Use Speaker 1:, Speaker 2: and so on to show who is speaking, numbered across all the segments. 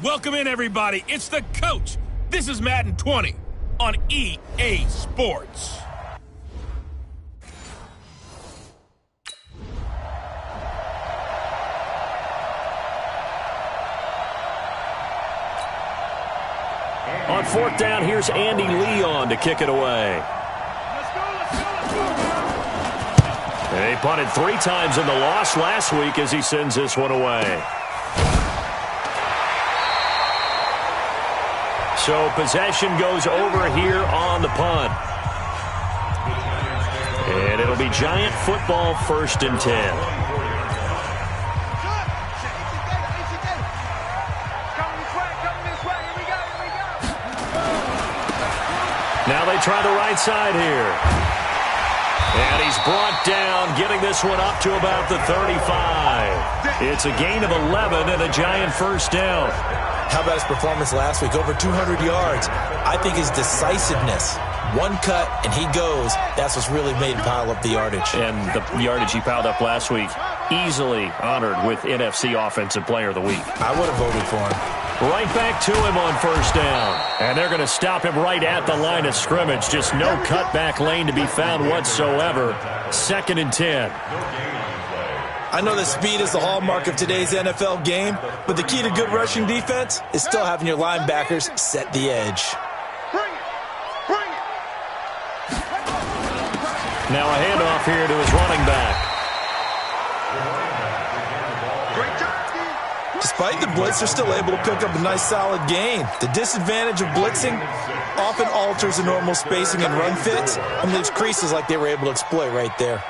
Speaker 1: Welcome in, everybody. It's the coach. This is Madden 20 on EA Sports.
Speaker 2: On fourth down, here's Andy Leon to kick it away. He punted 3 times in the loss last week as he sends this one away. So possession goes over here on the punt. And it'll be Giant football, 1st and 10. Now they try the right side here. And he's brought down, getting this one up to about the 35. It's a gain of 11 and a Giant 1st down.
Speaker 3: How about his performance last week? Over 200 yards. I think his decisiveness. One cut, and he goes. That's what's really made him pile up the yardage.
Speaker 2: And the yardage he piled up last week, easily honored with NFC Offensive Player of the Week.
Speaker 3: I would have voted for him.
Speaker 2: Right back to him on 1st down. And they're going to stop him right at the line of scrimmage. Just no cutback lane to be found whatsoever. 2nd and 10.
Speaker 3: I know that speed is the hallmark of today's NFL game, but the key to good rushing defense is still having your linebackers set the edge.
Speaker 2: Now a handoff here to his running back.
Speaker 3: Despite the blitz, they're still able to pick up a nice solid gain. The disadvantage of blitzing often alters the normal spacing and run fits and leaves creases like they were able to exploit right there.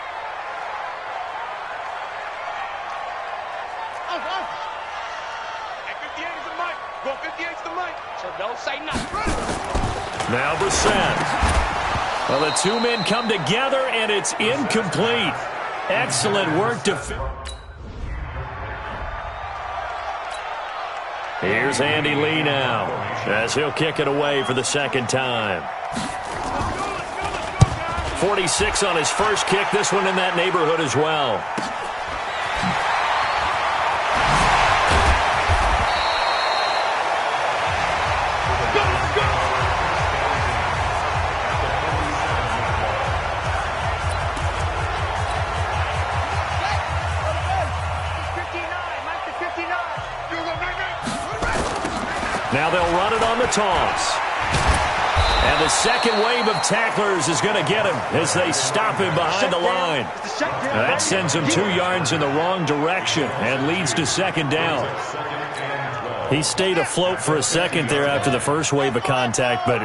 Speaker 2: Now Brissett. Well, the 2 men come together, and it's incomplete. Excellent work to... Here's Andy Lee now, as he'll kick it away for the 2nd time. 46 on his first kick, this one in that neighborhood as well. Now they'll run it on the toss. And the second wave of tacklers is going to get him as they stop him behind the line. That sends him 2 yards in the wrong direction and leads to 2nd down. He stayed afloat for a second there after the first wave of contact, but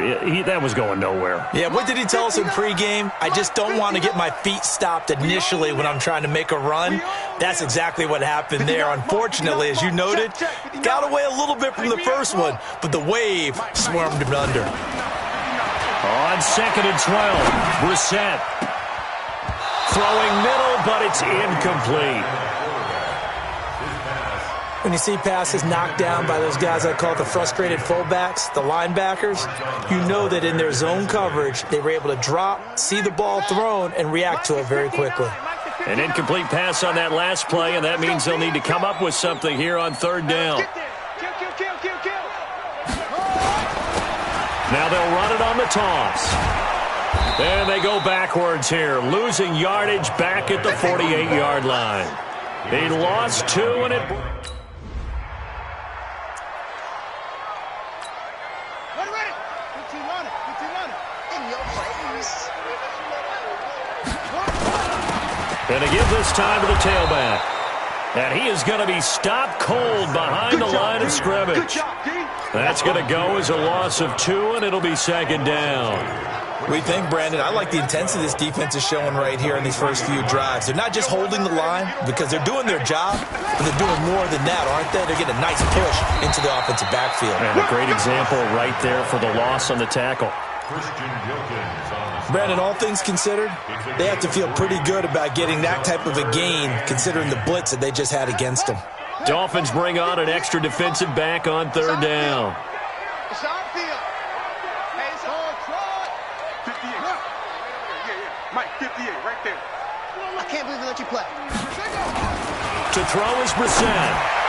Speaker 2: that was going nowhere.
Speaker 3: Yeah, what did he tell us in pregame? I just don't want to get my feet stopped initially when I'm trying to make a run. That's exactly what happened there. Unfortunately, as you noted, got away a little bit from the first one, but the wave swarmed him under.
Speaker 2: On 2nd and 12, Brissett throwing middle, but it's incomplete.
Speaker 3: When you see passes knocked down by those guys I call the frustrated fullbacks, the linebackers, you know that in their zone coverage, they were able to drop, see the ball thrown, and react to it very quickly.
Speaker 2: An incomplete pass on that last play, and that means they'll need to come up with something here on 3rd down. Now they'll run it on the toss. And they go backwards here, losing yardage back at the 48-yard line. They lost 2, and it... And to give this time to the tailback. And he is going to be stopped cold behind the line of scrimmage. That's going to go as a loss of 2, and it'll be 2nd down.
Speaker 3: We think, Brandon, I like the intensity this defense is showing right here in these first few drives. They're not just holding the line because they're doing their job, but they're doing more than that, aren't they? They're getting a nice push into the offensive backfield.
Speaker 2: And a great example right there for the loss on the tackle.
Speaker 3: Brandon, all things considered, they have to feel pretty good about getting that type of a gain considering the blitz that they just had against them.
Speaker 2: Dolphins bring on an extra defensive back on 3rd down.
Speaker 4: Mike, 58, right there. I can't believe they let you play.
Speaker 2: To throw is Brissett.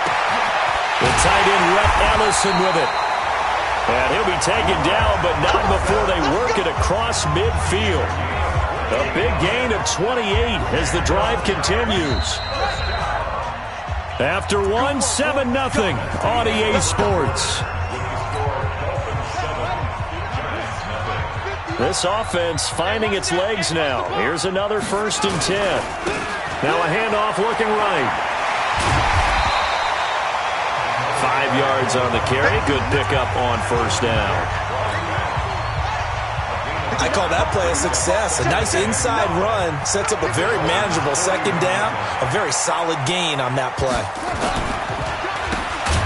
Speaker 2: The tight end, Rhett Ellison, with it. And he'll be taken down, but not before they work it across midfield. A big gain of 28 as the drive continues. After one, 7-0 on EA Sports. This offense finding its legs now. Here's another 1st and 10. Now a handoff looking right. 5 yards on the carry. Good pickup on 1st down.
Speaker 3: I call that play a success. A nice inside run sets up a very manageable 2nd down. A very solid gain on that play.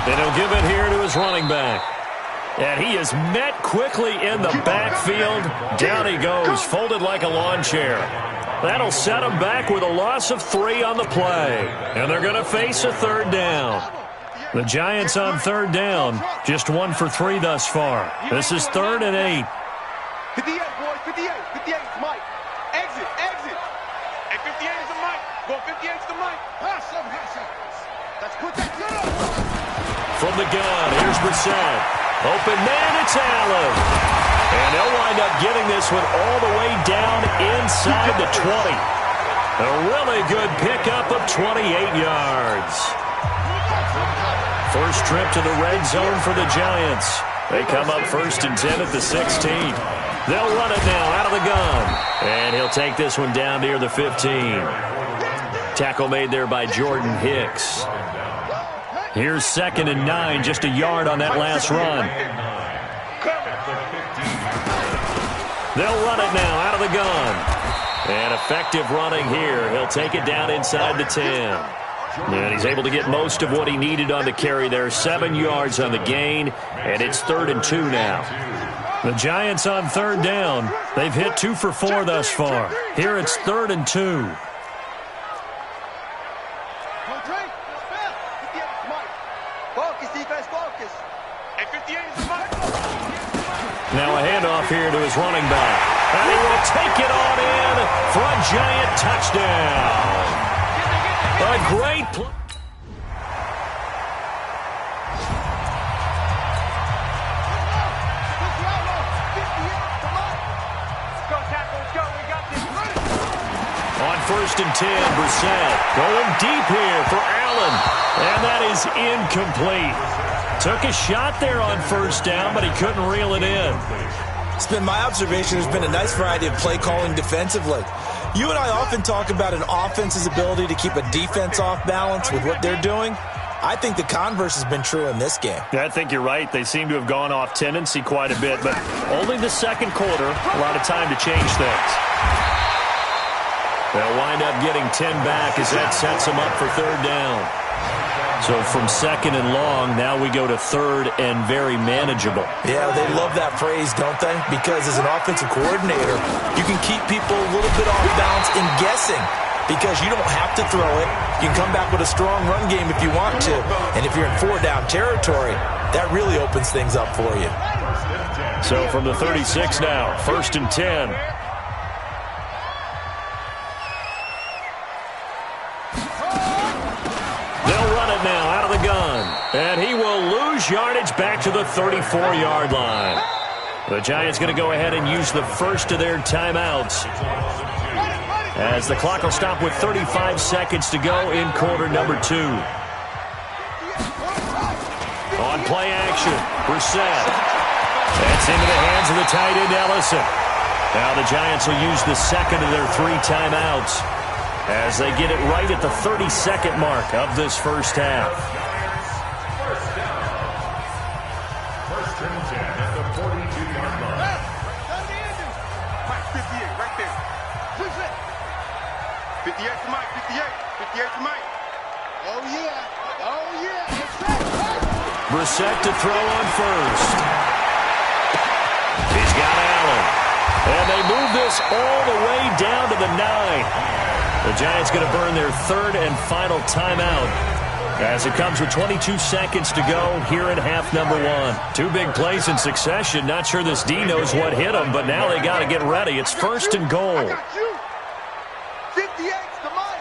Speaker 2: And he'll give it here to his running back. And he is met quickly in the backfield. Down he goes, folded like a lawn chair. That'll set him back with a loss of 3 on the play. And they're going to face a 3rd down. The Giants on 3rd down, just 1 for 3 thus far. This is 3rd and 8.
Speaker 4: 58, boys, 58. 58 is Mike. Exit. And 58 is the Mike. Go 58 is the Mike. Pass him. Let's put that good.
Speaker 2: From the gun, here's Brissett. Open man, it's Allen. And they'll wind up getting this one all the way down inside the 20. A really good pickup of 28 yards. First trip to the red zone for the Giants. They come up 1st and 10 at the 16. They'll run it now out of the gun. And he'll take this one down near the 15. Tackle made there by Jordan Hicks. Here's 2nd and 9, just a yard on that last run. They'll run it now out of the gun. And effective running here. He'll take it down inside the 10. And he's able to get most of what he needed on the carry there. 7 yards on the gain, and it's 3rd and 2 now. The Giants on 3rd down. They've hit 2 for 4 thus far. Here it's 3rd and 2. Now a handoff here to his running back. And he will take it on in for a Giant touchdown. A great play. On 1st and 10, Brissett going deep here for Allen. And that is incomplete. Took a shot there on 1st down, but he couldn't reel it in.
Speaker 3: It's been my observation. There's been a nice variety of play calling defensively. You and I often talk about an offense's ability to keep a defense off balance with what they're doing. I think the converse has been true in this game.
Speaker 2: Yeah, I think you're right. They seem to have gone off tendency quite a bit, but only the 2nd quarter, a lot of time to change things. They'll wind up getting 10 back as that sets them up for 3rd down. So from 2nd and long, now we go to 3rd and very manageable.
Speaker 3: Yeah, they love that phrase, don't they? Because as an offensive coordinator, you can keep people a little bit off balance in guessing because you don't have to throw it. You can come back with a strong run game if you want to. And if you're in 4-down territory, that really opens things up for you.
Speaker 2: So from the 36 now, 1st and 10. Now out of the gun, and he will lose yardage back to the 34-yard line. The Giants going to go ahead and use the first of their timeouts as the clock will stop with 35 seconds to go in quarter number 2. On play action, Brissett. That's into the hands of the tight end Ellison. Now the Giants will use the second of their 3 timeouts as they get it right at the 30-second mark of this first half.
Speaker 4: First and 10 at the 42-yard line. Mike, 58, right there. 58 to Mike, 58. 58 to Mike. Oh, yeah. Oh, yeah.
Speaker 2: Brissett to throw on first. He's got Allen. And they move this all the way down to the 9. The Giants going to burn their 3rd and final timeout as it comes with 22 seconds to go here in half number 1. 2 big plays in succession. Not sure this D knows what hit them, but now they got to get ready. It's 1st and goal.
Speaker 4: 58 to Mike.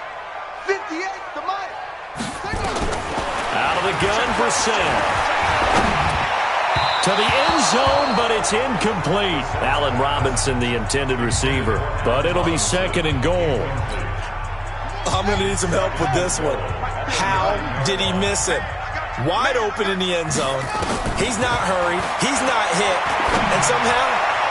Speaker 4: 58 to Mike.
Speaker 2: Out of the gun, Brissett. To the end zone, but it's incomplete. Allen Robinson, the intended receiver. But it'll be 2nd and goal.
Speaker 3: I'm going to need some help with this one. How did he miss him? Wide open in the end zone. He's not hurried. He's not hit. And somehow,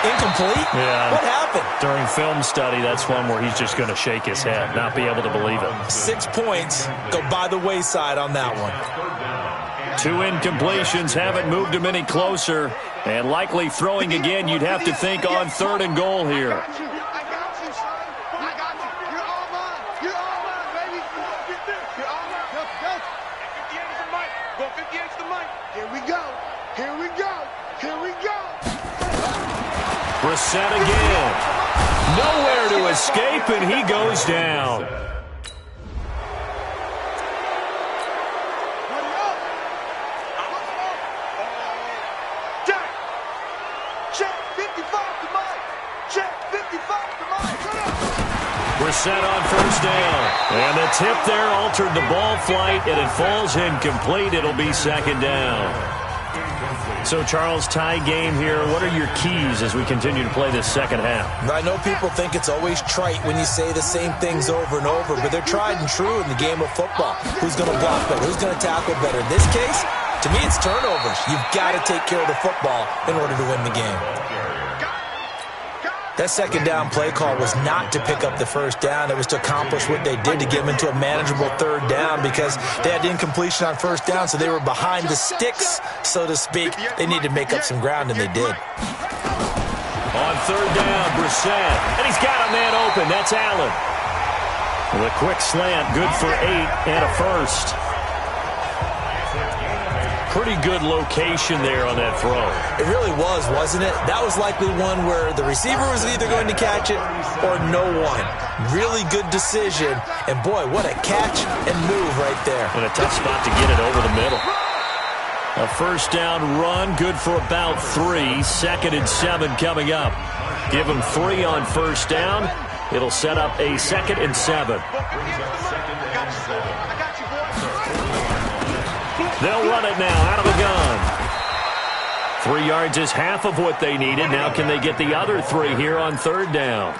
Speaker 3: incomplete?
Speaker 2: Yeah.
Speaker 3: What happened?
Speaker 2: During film study, that's one where he's just going to shake his head, not be able to believe it.
Speaker 3: 6 points go by the wayside on that one.
Speaker 2: 2 incompletions haven't moved him any closer. And likely throwing again, you'd have to think on 3rd and goal here.
Speaker 4: I got you, son. I got you. You're all mine. You're all mine, baby. You're all mine. Go. 58 is the mic. Go 58 is the mic. Here we go. Here we go. Here we go.
Speaker 2: Brissett again. Nowhere to escape, and he goes down. Brissett on 1st down. And the tip there altered the ball flight, and it falls incomplete. It'll be 2nd down. So, Charles, tie game here. What are your keys as we continue to play this second half?
Speaker 3: I know people think it's always trite when you say the same things over and over, but they're tried and true in the game of football. Who's going to block better? Who's going to tackle better? In this case, to me, it's turnovers. You've got to take care of the football in order to win the game. That 2nd down play call was not to pick up the 1st down. It was to accomplish what they did, to get them into a manageable 3rd down, because they had incompletion on 1st down, so they were behind the sticks, so to speak. They needed to make up some ground, and they did.
Speaker 2: On 3rd down, Brissett. And he's got a man open. That's Allen. With a quick slant, good for 8 and a 1st. Pretty good location there on that throw.
Speaker 3: It really was, wasn't it? That was likely one where the receiver was either going to catch it or no one. Really good decision. And, boy, what a catch and move right there.
Speaker 2: And a tough spot to get it over the middle. A 1st down run, good for about 3. 2nd and 7 coming up. Give him 3 on 1st down. It'll set up a 2nd and 7. They'll run it now out of the gun. 3 yards is half of what they needed. Now can they get the other 3 here on 3rd down?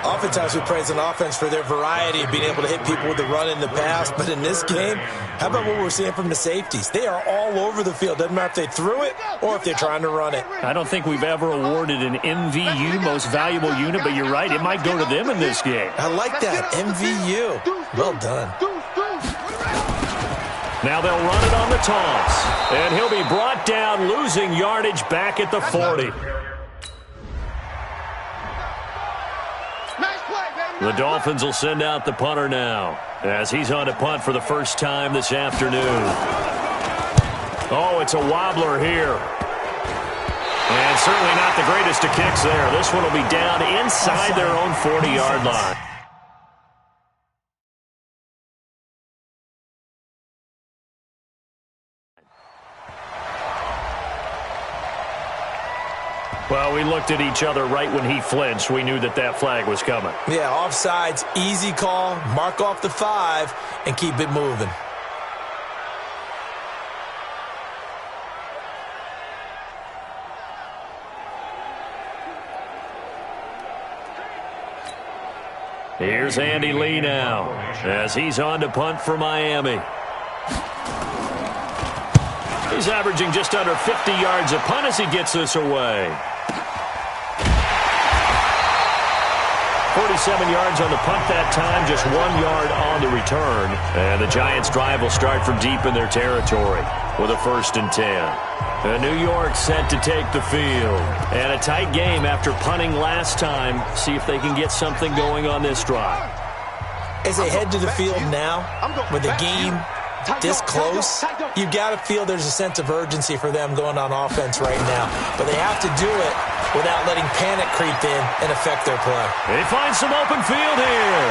Speaker 3: Oftentimes we praise an offense for their variety of being able to hit people with the run in the pass. But in this game, how about what we're seeing from the safeties? They are all over the field. Doesn't matter if they threw it or if they're trying to run it.
Speaker 2: I don't think we've ever awarded an MVU, most valuable unit, but you're right. It might go to them in this game.
Speaker 3: I like that. MVU. Well done.
Speaker 2: Now they'll run it on the toss. And he'll be brought down, losing yardage back at the 40. The Dolphins will send out the punter now, as he's on to punt for the first time this afternoon. Oh, it's a wobbler here. And certainly not the greatest of kicks there. This one will be down inside their own 40-yard line. Well, we looked at each other right when he flinched. We knew that that flag was coming.
Speaker 3: Yeah, offsides, easy call, mark off the 5, and keep it moving.
Speaker 2: Here's Andy Lee now, as he's on to punt for Miami. He's averaging just under 50 yards a punt as he gets this away. 47 yards on the punt that time, just 1 yard on the return. And the Giants' drive will start from deep in their territory with a 1st and 10. New York set to take the field. And a tight game after punting last time. See if they can get something going on this drive.
Speaker 3: As they head to the field now, with the game this close, you've got to feel there's a sense of urgency for them going on offense right now. But they have to do it without letting panic creep in and affect their play.
Speaker 2: They find some open field here.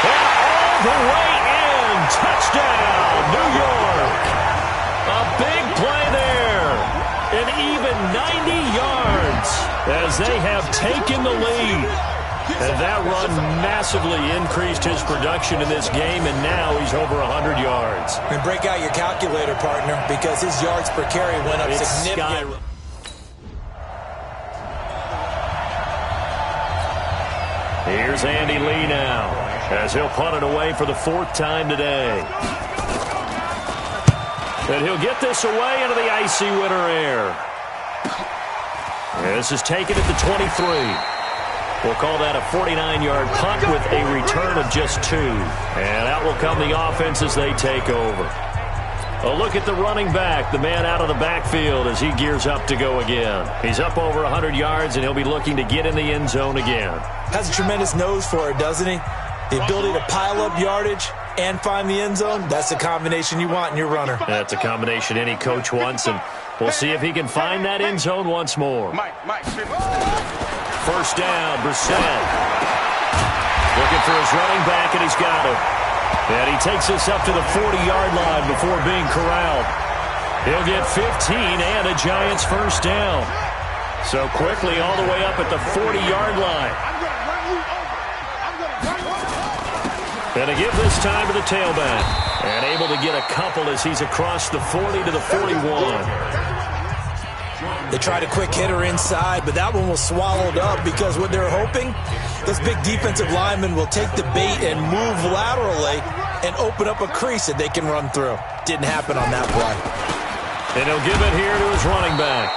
Speaker 2: And all the way in. Touchdown, New York. A big play there. An even 90 yards as they have taken the lead. And that run massively increased his production in this game, and now he's over 100 yards.
Speaker 3: And break out your calculator, partner, because his yards per carry went up significantly.
Speaker 2: Here's Andy Lee now, as he'll punt it away for the 4th time today. And he'll get this away into the icy winter air. This is taken at the 23. We'll call that a 49-yard punt with a return of just 2. And out will come the offense as they take over. A look at the running back, the man out of the backfield as he gears up to go again. He's up over 100 yards, and he'll be looking to get in the end zone again.
Speaker 3: Has a tremendous nose for it, doesn't he? The ability to pile up yardage and find the end zone, that's the combination you want in your runner.
Speaker 2: That's a combination any coach wants, and we'll see if he can find that end zone once more. First down, Brissett. Looking for his running back, and he's got him. And he takes us up to the 40-yard line before being corralled. He'll get 15 and a Giants first down. So quickly all the way up at the 40-yard line. And to give this time to the tailback. And able to get a couple as he's across the 40 to the 41.
Speaker 3: They tried a quick hitter inside, but that one was swallowed up because what they're hoping, this big defensive lineman will take the bait and move laterally and open up a crease that they can run through. Didn't happen on that play.
Speaker 2: And he'll give it here to his running back.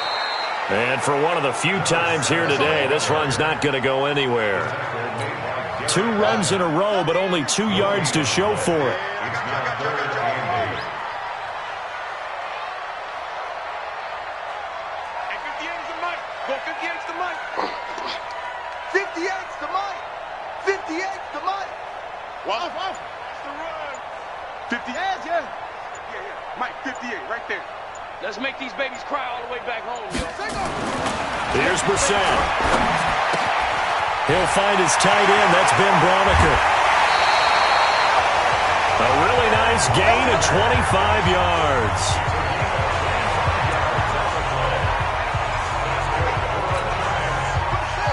Speaker 2: And for one of the few times here today, this run's not going to go anywhere. 2 runs in a row, but only 2 yards to show for it.
Speaker 1: Let's make these babies cry all the way back home, yo.
Speaker 2: Here's Brissett. He'll find his tight end. That's Ben Braunecker. A really nice gain of 25 yards.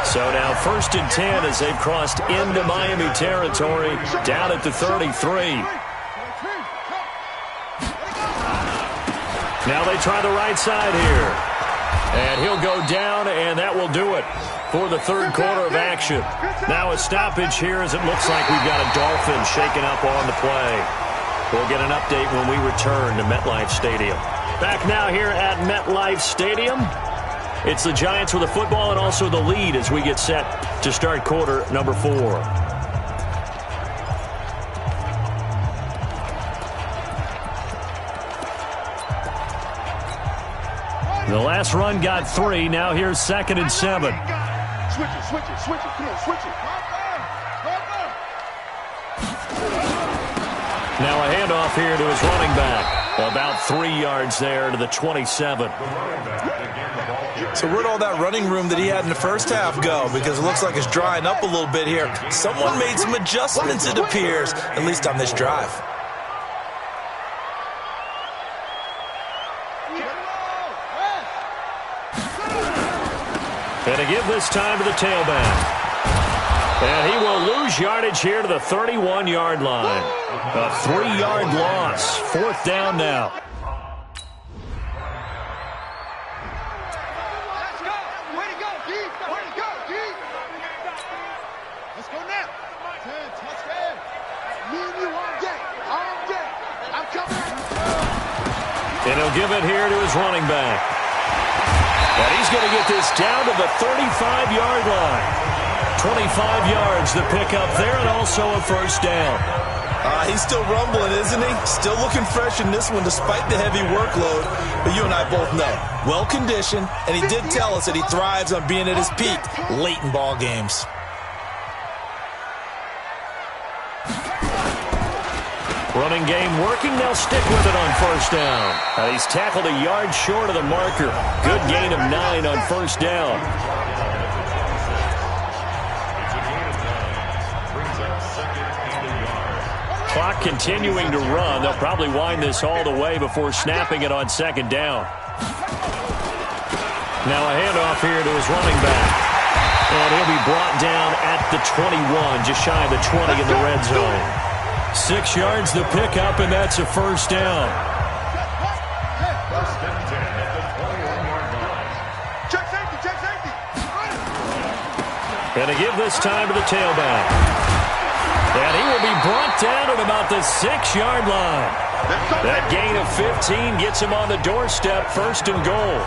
Speaker 2: So now 1st and 10 as they've crossed into Miami territory, down at the 33. Now they try the right side here. And he'll go down, and that will do it for the 3rd quarter of action. Now a stoppage here as it looks like we've got a Dolphins shaking up on the play. We'll get an update when we return to MetLife Stadium. Back now here at MetLife Stadium. It's the Giants with the football and also the lead as we get set to start quarter number 4. The last run got 3. Now here's 2nd and 7.
Speaker 4: Switch it. Come on, switch it.
Speaker 2: Now a handoff here to his running back. About 3 yards there to the 27.
Speaker 3: So where'd all that running room that he had in the first half go? Because it looks like it's drying up a little bit here. Someone made some adjustments, it appears, at least on this drive.
Speaker 2: And to give this time to the tailback. And he will lose yardage here to the 31-yard line. A 3-yard loss. 4th down now.
Speaker 4: Let's go. Way to go, D. Way to go, D. Let's go now. Touchdown. Me and you all day. All day. I'm coming.
Speaker 2: And he'll give it here to his running back. And he's going to get this down to the 35-yard line. 25 yards to pick up there and also a first down.
Speaker 3: He's still rumbling, isn't he? Still looking fresh in this one despite the heavy workload. But you and I both know, well-conditioned, and he did tell us that he thrives on being at his peak late in ball games.
Speaker 2: Running game working. They'll stick with it on first down. He's tackled a yard short of the marker. Good gain of 9 on first down. Clock continuing to run. They'll probably wind this all the way before snapping it on 2nd down. Now a handoff here to his running back. And he'll be brought down at the 21, just shy of the 20 in the red zone. 6 yards the pickup, and that's a first down. And to give this time to the tailback. And he will be brought down at about the 6-yard line. That gain of 15 gets him on the doorstep, first and goal.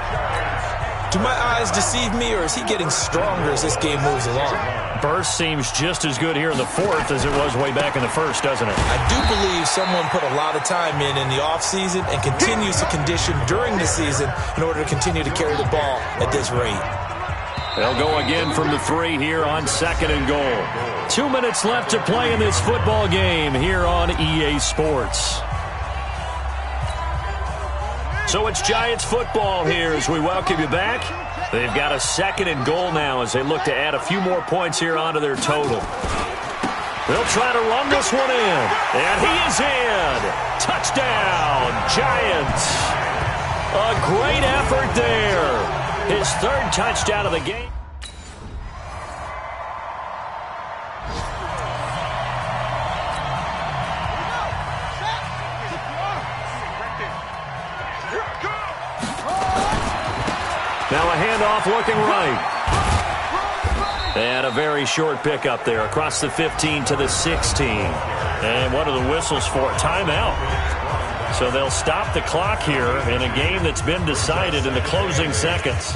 Speaker 3: Do my eyes deceive me, or is he getting stronger as this game moves along?
Speaker 2: Burst seems just as good here in the fourth as it was way back in the first, doesn't it?
Speaker 3: I do believe someone put a lot of time in the offseason and continues to condition during the season in order to continue to carry the ball at this rate.
Speaker 2: They'll go again from the 3 here on second and goal. 2 minutes left to play in this football game here on EA Sports. So it's Giants football here as we welcome you back. They've got a second and goal now as they look to add a few more points here onto their total. They'll try to run this one in. And he is in. Touchdown, Giants. A great effort there. His 3rd touchdown of the game. Now a handoff looking right. And a very short pickup there across the 15 to the 16. And what are the whistles for? Timeout. So they'll stop the clock here in a game that's been decided in the closing seconds.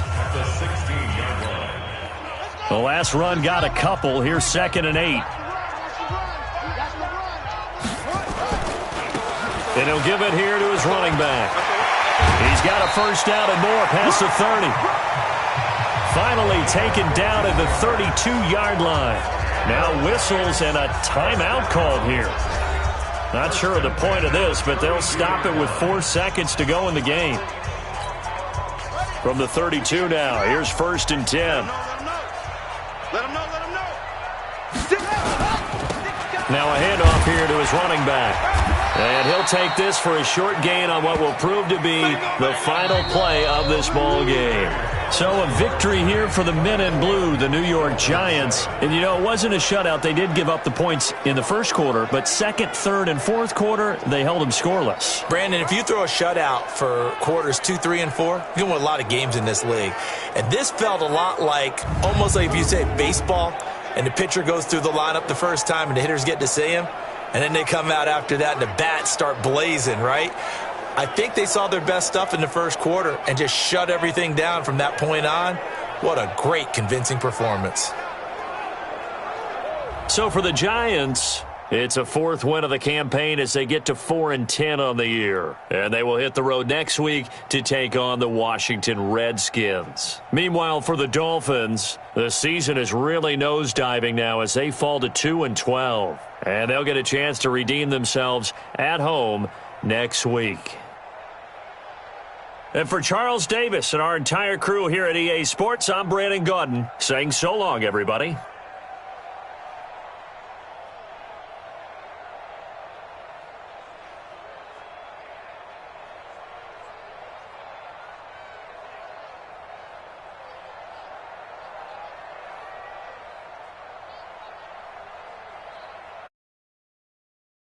Speaker 2: The last run got a couple. Here's 2nd and 8. And he'll give it here to his running back. He's got a first down and more past the 30. Finally taken down at the 32-yard line. Now whistles and a timeout called here. Not sure of the point of this, but they'll stop it with 4 seconds to go in the game. From the 32 now, here's 1st and 10.
Speaker 4: Let him know.
Speaker 2: Now a handoff here to his running back. And he'll take this for a short gain on what will prove to be the final play of this ball game. So a victory here for the men in blue, the New York Giants. And, you know, it wasn't a shutout. They did give up the points in the first quarter, but second, third, and fourth quarter, they held them scoreless.
Speaker 3: Brandon, if you throw a shutout for quarters 2, 3, and 4, you can win a lot of games in this league. And this felt a lot like, almost like if you say baseball, and the pitcher goes through the lineup the first time and the hitters get to see him, and then they come out after that and the bats start blazing, right? I think they saw their best stuff in the first quarter and just shut everything down from that point on. What a great, convincing performance.
Speaker 2: So for the Giants, it's a 4th win of the campaign as they get to 4-10 on the year. And they will hit the road next week to take on the Washington Redskins. Meanwhile, for the Dolphins, the season is really nosediving now as they fall to 2-12. And they'll get a chance to redeem themselves at home next week. And for Charles Davis and our entire crew here at EA Sports, I'm Brandon Gaudin saying so long, everybody.